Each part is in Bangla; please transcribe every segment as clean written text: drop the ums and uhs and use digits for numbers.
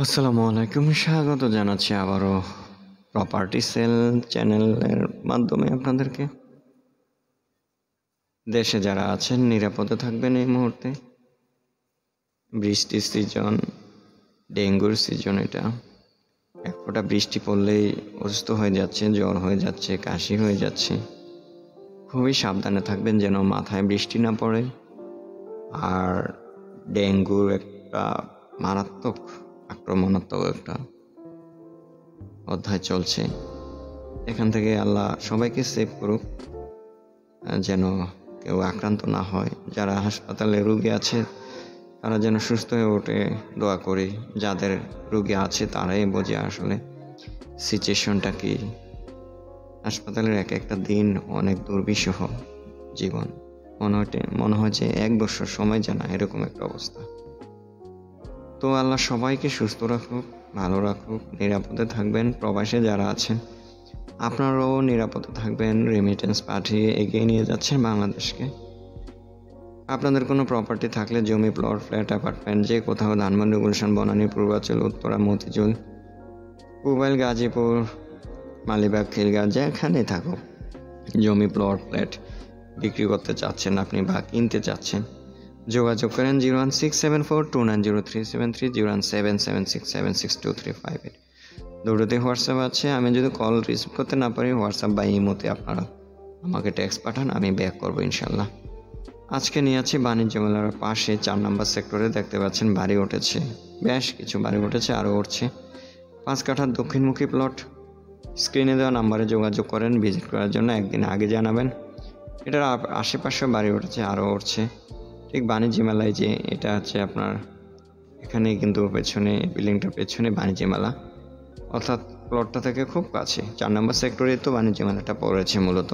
আসসালামু আলাইকুম, স্বাগত জানাচ্ছি আবারও প্রপার্টি সেল চ্যানেলের মাধ্যমে আপনাদেরকে। দেশে যারা আছেন নিরাপদে থাকবেন। এই মুহূর্তে বৃষ্টির সিজন, ডেঙ্গুর সিজন। এটা এক ফোঁটা বৃষ্টি পড়লেই অসুস্থ হয়ে যাচ্ছে, জ্বর হয়ে যাচ্ছে, কাশি হয়ে যাচ্ছে। খুবই সাবধানে থাকবেন যেন মাথায় বৃষ্টি না পড়ে। আর ডেঙ্গুর একটা আক্রমণাত্মক একটা অধ্যায় চলছে। এখান থেকে আল্লাহ সবাইকে সেভ করুক, যেন কেউ আক্রান্ত না হয়। যারা হাসপাতালে রোগী আছে তারা যেন সুস্থ হয়ে ওঠে, দোয়া করি। যাদের রোগী আছে তারাই বোঝে আসলে সিচুয়েশনটা কি। হাসপাতালের এক একটা দিন অনেক দুর্বিষহ জীবন। মনে হয় যে 1 বছর সময় জানা, এরকম একটা অবস্থা। তো আল্লাহ সবাইকে সুস্থ রাখুক, ভালো রাখুক, নিরাপদে থাকবেন। প্রবাসে যারা আছেন আপনারাও নিরাপদে থাকবেন। রেমিটেন্স পাঠিয়ে এগিয়ে নিয়ে যাচ্ছেন বাংলাদেশকে। আপনাদের কোনো প্রপার্টি থাকলে জমি, প্লট, ফ্ল্যাট, অ্যাপার্টমেন্ট, যে কোথাও ধানমন্ডি, গুলশান, বনানী, পূর্বাঞ্চল, উত্তরা, মতিঝিল, পুবাইল, গাজীপুর, মালিবাগ, খিলগাঁও, যেখানে থাকুক জমি, প্লট, ফ্ল্যাট বিক্রি করতে চাচ্ছেন আপনি বা কিনতে চাচ্ছেন, যোগাযোগ করেন 01674290373, 01776762358। দুটোতে হোয়াটসঅ্যাপ আছে। আমি যদি কল রিসিভ করতে না পারি, হোয়াটসঅ্যাপ বা ইমোতে আপনারা আমাকে টেক্সট পাঠান, আমি ব্যাক করবো ইনশাল্লাহ। আজকে নিয়ে আছি বাণিজ্য মেলার পাশে 4 নম্বর সেক্টরে। দেখতে পাচ্ছেন বাড়ি উঠেছে, বেশ কিছু বাড়ি উঠেছে, আরও উঠছে। 5 কাঠার দক্ষিণমুখী প্লট। স্ক্রিনে দেওয়া নাম্বারে যোগাযোগ করেন ভিজিট করার জন্য। একদিন আগে জানাবেন। এটার আশেপাশে বাড়ি উঠেছে, আরও উঠছে। ঠিক বাণিজ্য মেলায় যে এটা হচ্ছে আপনার, এখানে কিন্তু পেছনে, বিল্ডিংটার পেছনে বাণিজ্য মেলা, অর্থাৎ প্লটটা থেকে খুব কাছে। 4 নম্বর সেক্টরে তো বাণিজ্য মেলাটা পড়েছে মূলত।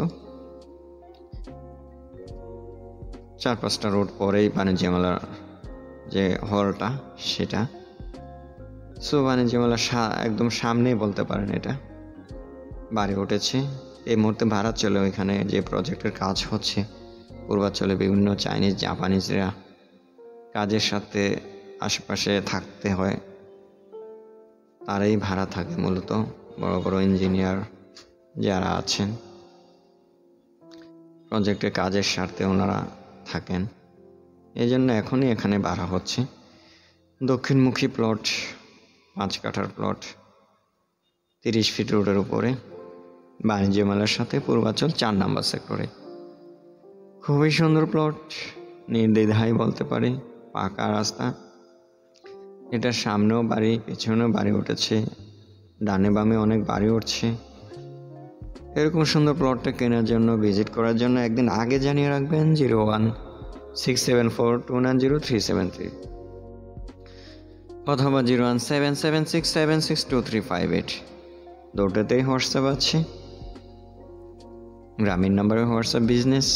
4-5টা রোড পরেই বাণিজ্য মেলার যে হলটা সেটা। সো বাণিজ্য মেলা একদম সামনেই বলতে পারেন। এটা বাড়ি উঠেছে। এই মুহূর্তে ভাড়া চলে। ওইখানে যে প্রজেক্টের কাজ হচ্ছে, পূর্বাঞ্চলে বিভিন্ন চাইনিজ, জাপানিজরা কাজের সাথে আশেপাশে থাকতে হয়, তারাই ভাড়া থাকে মূলত। বড় বড় ইঞ্জিনিয়ার যারা আছেন প্রজেক্টের কাজের স্বার্থে ওনারা থাকেন। এই জন্য এখনই এখানে ভাড়া হচ্ছে। দক্ষিণমুখী প্লট, 5 কাঠার প্লট, 30 ফিট রোডের উপরে, বাণিজ্য মেলার সাথে, পূর্বাঞ্চল 4 নম্বর সেক্টরে। খুবই সুন্দর প্লট, নির্দ্বিধায় বলতে পারি। পাকা রাস্তা। এটার সামনেও বাড়ি, পেছনেও বাড়ি উঠেছে, ডানে বামে অনেক বাড়ি উঠছে। এরকম সুন্দর প্লটটা কেনার জন্য, ভিজিট করার জন্য একদিন আগে জানিয়ে রাখবেন 01674290373 অথবা 01776762358। দুটোতেই হোয়াটসঅ্যাপ আছে। গ্রামীণ নাম্বারে হোয়াটসঅ্যাপ বিজনেস,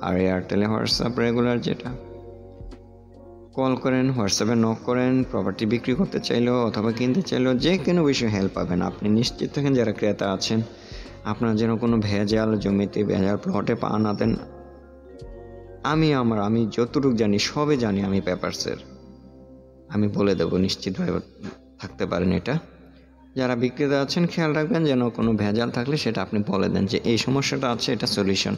আর এয়ারটেলে হোয়াটসঅ্যাপ রেগুলার যেটা। কল করেন, হোয়াটসঅ্যাপে নক করেন। প্রপার্টি বিক্রি করতে চাইলেও অথবা কিনতে চাইলেও যে কোনো বিষয়ে হেল্প পাবেন। আপনি নিশ্চিত থাকেন যারা ক্রেতা আছেন, আপনার যেন কোনো ভেজাল জমিতে, ভেজাল প্লটে পা না দেন। আমি যতটুকু জানি, সবে জানি আমি পেপারসের, আমি বলে দেবো, নিশ্চিতভাবে থাকতে পারেন। এটা যারা বিক্রেতা আছেন খেয়াল রাখবেন যেন কোনো ভেজাল থাকলে সেটা আপনি বলে দেন যে এই সমস্যাটা আছে, এটা সলিউশন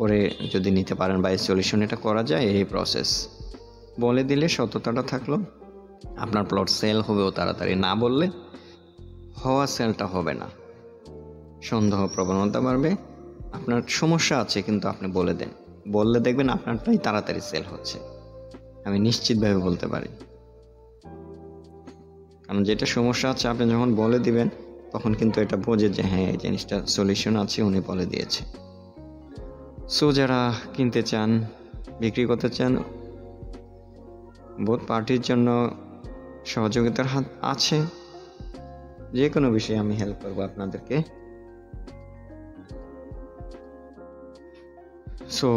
করে যদি নিতে পারেন, বা এই সলিউশন এটা করা যায়, এই প্রসেস বলে দিলে সততাটা থাকলো। আপনার প্লট সেল হবেও তাড়াতাড়ি। না বললে হওয়া সেলটা হবে না, সন্দেহ প্রবণতা বাড়বে। আপনার সমস্যা আছে কিন্তু আপনি বলে দেন, বললে দেখবেন আপনারটাই তাড়াতাড়ি সেল হচ্ছে। আমি নিশ্চিতভাবে বলতে পারি। কারণ যেটা সমস্যা আছে আপনি যখন বলে দিবেন, তখন কিন্তু এটা বোঝে যে হ্যাঁ, এই জিনিসটা সলিউশন আছে, উনি বলে দিয়েছে। সো যারা কিনতে চান, বিক্রি করতে চান, বোথ পার্টির জন্য সহযোগিতার হাত আছে। যে কোনো বিষয়ে আমি হেল্প করবো আপনাদেরকে। সো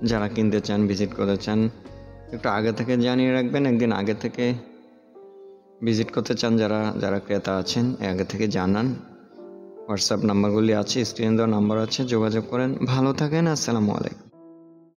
যারা কিনতে চান, ভিজিট করতে চান, একটু আগে থেকে জানিয়ে রাখবেন। একদিন আগে থেকে ভিজিট করতে চান যারা ক্রেতা আছেন, আগে থেকে জানান। হোয়াটসঅ্যাপ নাম্বারগুলি আছে, স্ক্রিনে দেওয়া নাম্বার আছে, যোগাযোগ করেন। ভালো থাকেন। আসসালামু আলাইকুম।